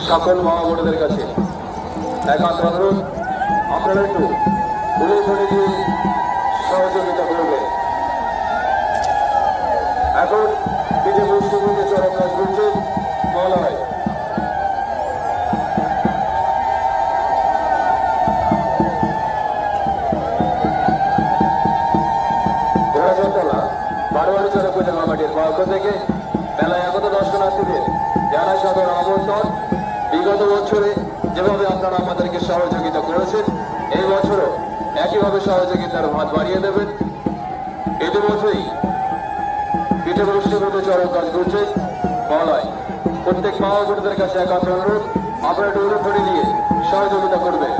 সকল মা বোনদের কাছে একান্ত অনুরোধ, আপনারা একটু উলুধ্বনি দিয়ে সহযোগিতা করবেন। এখন পিঠে মুষ্টিবুদ্ধে চরম কাজ করছে মলয়। ঘোড়াচরতলা বারোয়ারি চড়ক জামামাটির পক্ষ থেকে মেলায় আগত দর্শনার্থীদের জানা সাদর আমন্ত্রণ। বিগত বছরে যেভাবে আপনারা আমাদেরকে সহযোগিতা করেছেন, এই বছরও একইভাবে সহযোগিতার হাত বাড়িয়ে দেবেন। ইতিমধ্যেই পিঠে মুষ্টিবুদ্ধে চরম কাজ করছে মলয়। প্রত্যেক মা বোনদের কাছে একান্ত অনুরোধ, আপনারা একটু উলুধ্বনি দিয়ে সহযোগিতা করবেন।